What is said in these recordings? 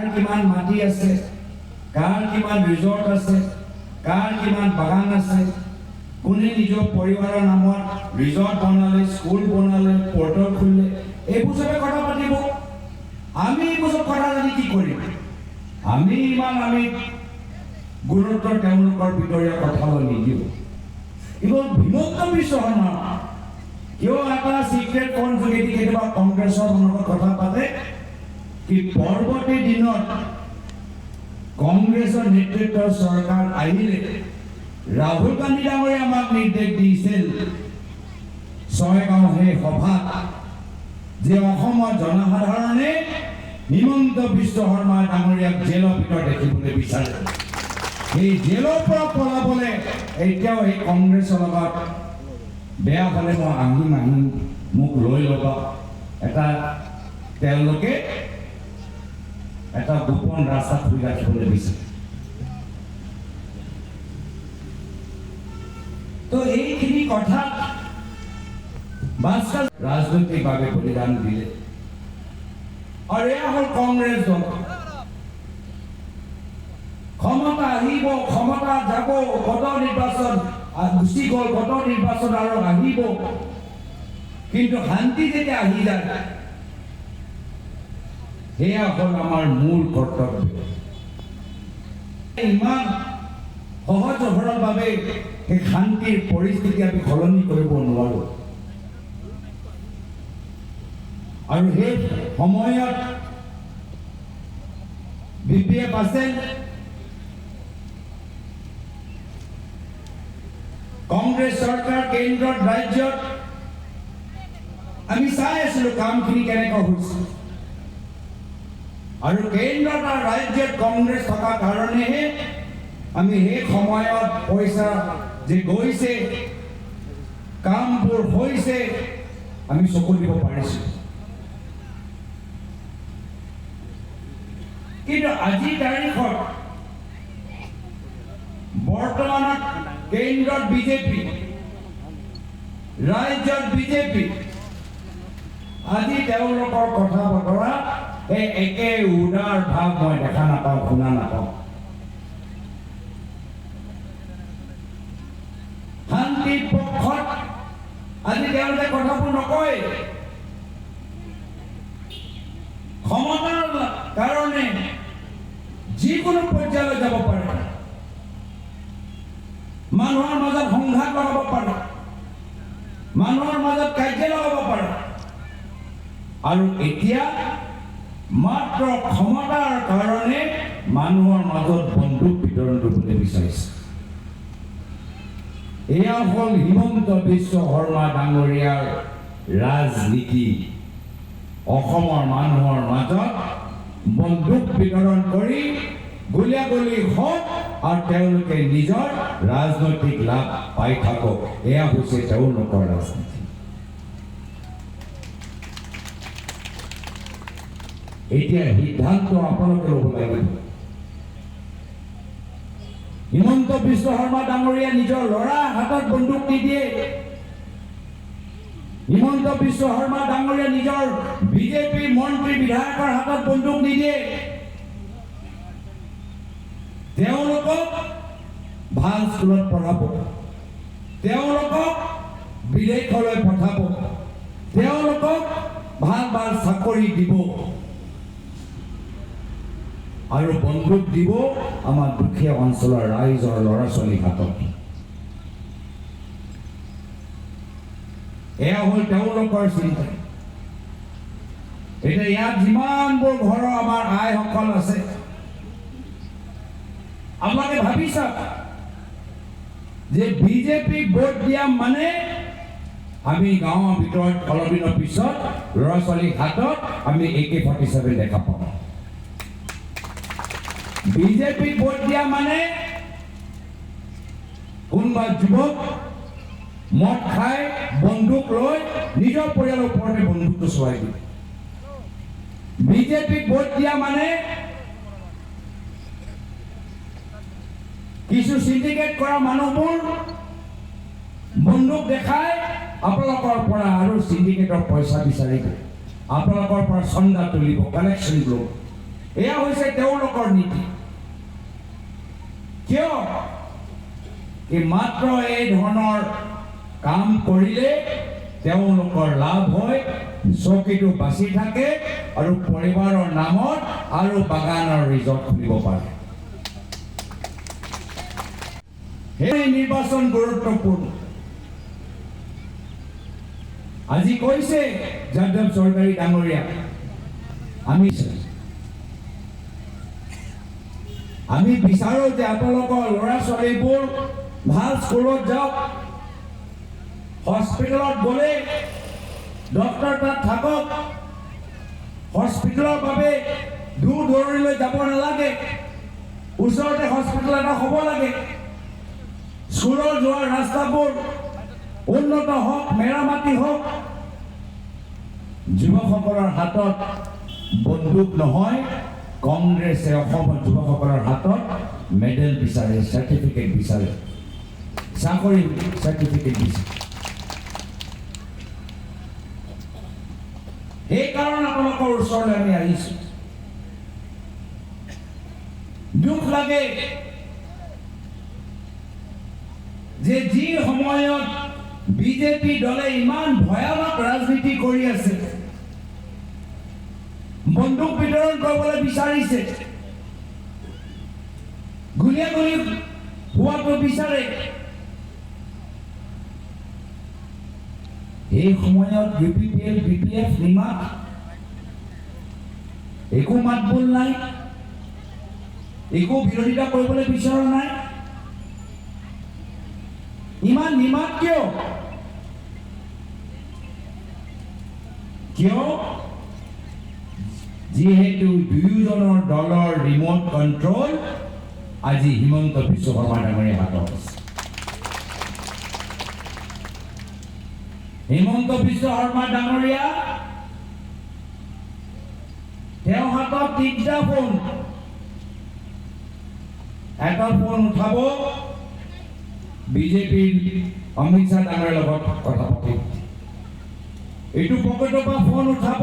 কাৰ কিমান মাটি আছে, কাৰ কিমান ৰিজৰ্ট আছে, কাৰ কিমান বাগান আছে, কোনে নিজৰ পৰিবাৰৰ নামত ৰিজৰ্ট বনালে, স্কুল বনালে, পৰ্টেল খুলিলে, এইবোৰ চবে কথা পাতিব। আমি এইবোৰ চব কথা জানি কি কৰিম? আমি গুৰুত্ব তেওঁলোকৰ ভিতৰীয়া কথালৈ নিদিওঁ। কিন্তু হিমন্ত বিশ্ব শৰ্মা কিয় এটা চিক্ৰেট ফোন যোগেদি কেতিয়াবা কংগ্ৰেছৰ লগত কথা পাতে কি পৰৱৰ্তী দিনত কংগ্ৰেছৰ নেতৃত্বৰ চৰকাৰ আহিলে ৰাহুল গান্ধী ডাঙৰীয়াই আমাক নিৰ্দেশ দিছিল ছয়গাঁও সেই সভাত যে অসমৰ জনসাধাৰণে হিমন্ত বিশ্ব শৰ্মা ডাঙৰীয়াক জেলৰ ভিতৰত দেখিবলৈ বিচাৰে। সেই জেলৰ পৰা পলাবলৈ এতিয়াও এই কংগ্ৰেছৰ লগত বেয়া হ'লে মই আহিম মোক লৈ ল'বা, তেওঁলোকে এটা গোপন ৰাস্তা খুলি ৰাখিবলৈ বিচাৰে। তো এইখিনি কথা ভাস্কৰ ৰাজনৈতিকভাৱে বলিদান দিলে আৰু এয়া হ'ল কংগ্ৰেছ দল। ক্ষমতা আহিব, ক্ষমতা যাব, গত নিৰ্বাচন গুচি গ'ল, গত নিৰ্বাচন আৰু আহিব, কিন্তু শান্তি যেতিয়া আহি যায় সেয়া হ'ল আমাৰ মূল কৰ্তব্য। ইমান সহজ সৰলভাৱে সেই শান্তিৰ পৰিস্থিতি আমি সলনি কৰিব নোৱাৰোঁ। আৰু সেই সময়ত BPF আছে, কংগ্ৰেছ চৰকাৰ কেন্দ্ৰত ৰাজ্যত আমি চাই আছিলোঁ কামখিনি কেনেকৈ হৈছে। আৰু কেন্দ্ৰত আৰু ৰাজ্যত কংগ্ৰেছ থকা কাৰণেহে আমি সেই সময়ত পইচা যে গৈছে, কামবোৰ হৈছে, আমি চকু দিব পাৰিছোঁ। কিন্তু আজিৰ তাৰিখত বৰ্তমানত কেন্দ্ৰত বিজেপি, ৰাজ্যত বিজেপি, আজি তেওঁলোকৰ কথা বতৰা এই একে উদাৰ ভাৱ মই দেখা নাপাওঁ, শুনা নাপাওঁ। শান্তিৰ পক্ষত আজি তেওঁলোকে কথাবোৰ নকয়। ক্ষমতাৰ কাৰণে যিকোনো পৰ্যায়লৈ যাব পাৰে, মানুহৰ মাজত সংঘাত লগাব পাৰে, মানুহৰ মাজত কাজিয়া লগাব পাৰে। আৰু এতিয়া মাত্ৰ ক্ষমতাৰ কাৰণে মানুহৰ মাজত বন্দুক বিতৰণ কৰিবলৈ বিচাৰিছে। এয়া হ'ল হিমন্ত বিশ্ব শৰ্মা ডাঙৰীয়াৰ ৰাজনীতি। অসমৰ মানুহৰ মাজত বন্দুক বিতৰণ কৰি গুলীয়াগুলি হওক আৰু তেওঁলোকে নিজৰ ৰাজনৈতিক লাভ পাই থাকক, এয়া হৈছে তেওঁলোকৰ ৰাজনীতি। এতিয়া সিদ্ধান্ত আপোনালোকে ল'ব লাগিব। হিমন্ত বিশ্ব শৰ্মা ডাঙৰীয়া নিজৰ ল'ৰা হাতত বন্দুক নিদিয়ে। হিমন্ত বিশ্ব শৰ্মা ডাঙৰীয়া নিজৰ বিজেপি মন্ত্ৰী বিধায়কৰ হাতত বন্দুক নিদিয়ে। তেওঁলোকক ভাল স্কুলত পঢ়াব, তেওঁলোকক বিদেশলৈ পঠাব, তেওঁলোকক ভাল ভাল চাকৰি দিব আৰু বন্দুক দিব আমাৰ দুখীয়া অঞ্চলৰ ৰাইজৰ ল'ৰা ছোৱালীৰ হাতত। এয়া হ'ল তেওঁলোকৰ চিন্তা। এতিয়া ইয়াত যিমানবোৰ ঘৰৰ আমাৰ আইসকল আছে, আপোনালোকে ভাবি চাওক যে বিজেপিক ভোট দিয়া মানে আমি গাঁৱৰ ভিতৰত অলপ দিনৰ পিছত ল'ৰা ছোৱালীৰ হাতত আমি AK-47 দেখা পাওঁ। বিজেপিক ভোট দিয়া মানে কোনোবা যুৱক মদ খাই বন্দুক লৈ নিজৰ পৰিয়ালৰ ওপৰতে বন্দুকটো চলাই দিয়ে। বিজেপিক ভোট দিয়া মানে কিছু সিন্ডিকেট কৰা মানুহবোৰ বন্দুক দেখাই আপোনালোকৰ পৰা আৰু সিন্ডিকেটৰ পইচা বিচাৰিব, আপোনালোকৰ পৰা চন্দা তুলিব, কালেকশ্যন ল'ব। এয়া হৈছে তেওঁলোকৰ নীতি কিয় কি মাত্ৰ এই ধৰণৰ কাম কৰিলে তেওঁলোকৰ লাভ হয় চকীটো বাচি থাকে আৰু পৰিবাৰৰ নামত আৰু বাগানৰ ৰিজৰ্ট খুলিব পাৰে সেই নিৰ্বাচন গুৰুত্বপূৰ্ণ আজি কৈছে যাদৱ চৰকাৰী ডাঙৰীয়া আমি বিচাৰো যে আপোনালোকৰ ল'ৰা ছোৱালীবোৰ ভাল স্কুলত যাওক হস্পিটেলত গ'লে ডক্টৰ তাত থাকক হস্পিটেলৰ বাবে দূৰ দূৰণিলৈ যাব নালাগে ওচৰতে হস্পিটেল এটা হ'ব লাগে স্কুলৰ যোৱাৰ ৰাস্তাবোৰ উন্নত হওক মেৰামতি হওক যুৱকসকলৰ হাতত বন্দুক নহয় কংগ্ৰেছে অসমৰ যুৱকসকলৰ হাতত মেডেল বিচাৰে চাৰ্টিফিকেট বিচাৰে চাকৰি চাৰ্টিফিকেট বিচাৰে সেইকাৰণে আপোনালোকৰ ওচৰলৈ আমি আহিছোঁ দুখ লাগে যে যি সময়ত বিজেপি দলে ইমান ভয়ানক ৰাজনীতি কৰি আছে বন্দুক বিতৰণ কৰিবলৈ বিচাৰিছে গুলিয়াগুলি হোৱাটো বিচাৰে এই সময়ত UPPL BPF নিমাত একো মাতবোল নাই একো বিৰোধিতা কৰিবলৈ বিচৰা নাই ইমান নিমাত কিয় যিহেতু দুয়োজনৰ দলৰ ৰিমোট কণ্ট্ৰল আজি হিমন্ত বিশ্ব শৰ্মা ডাঙৰীয়া হাতত আছে হিমন্ত বিশ্ব শৰ্মা ডাঙৰীয়া তেওঁ হাতত তিনিটা ফোন এটা ফোন উঠাব বিজেপিৰ অমিত শ্বাহ ডাঙৰীয়াৰ লগত কথা পাতিব এইটো পকেটৰ পৰা ফোন উঠাব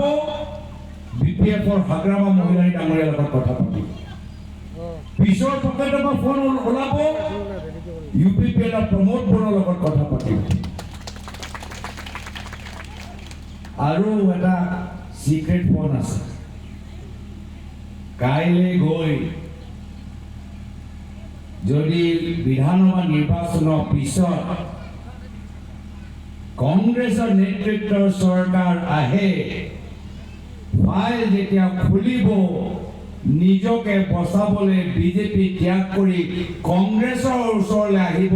BPFৰ হাগ্ৰামা মহিলাই ডাঙৰীয়াৰ লগত কথা পাতিব পিছৰ পকেটৰ পৰা ফোন ওলাব UPPLৰ প্ৰমোদ বৰুৱাৰ লগত কথা পাতিব আৰু এটা সিক্ৰেট ফোন আছে কাইলৈ গৈ যদি বিধানসভা নিৰ্বাচনৰ পিছত কংগ্ৰেছৰ নেতৃত্বৰ চৰকাৰ আহে ফাইল যেতিয়া খুলিব নিজকে বচাবলৈ বিজেপি ত্যাগ কৰি কংগ্ৰেছৰ ওচৰলৈ আহিব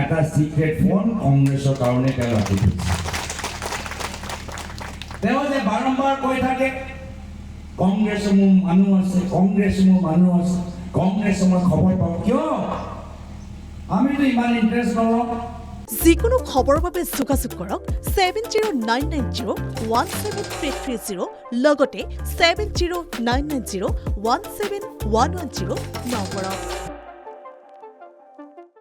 এটা সিক্ৰেট ফোন কংগ্ৰেছৰ কাৰণে তেওঁ ৰাখি থৈছে তেওঁ যে বাৰম্বাৰ কৈ থাকে কংগ্ৰেছৰ মোৰ মানুহ আছে কংগ্ৰেছৰ মই খবৰ পাওঁ কিয় আমিতো ইমান ইণ্টাৰেষ্ট নলওঁ যিকোনো খবৰৰ বাবে যোগাযোগ কৰক 7099017330 লগতে 7099017110 নম্বৰত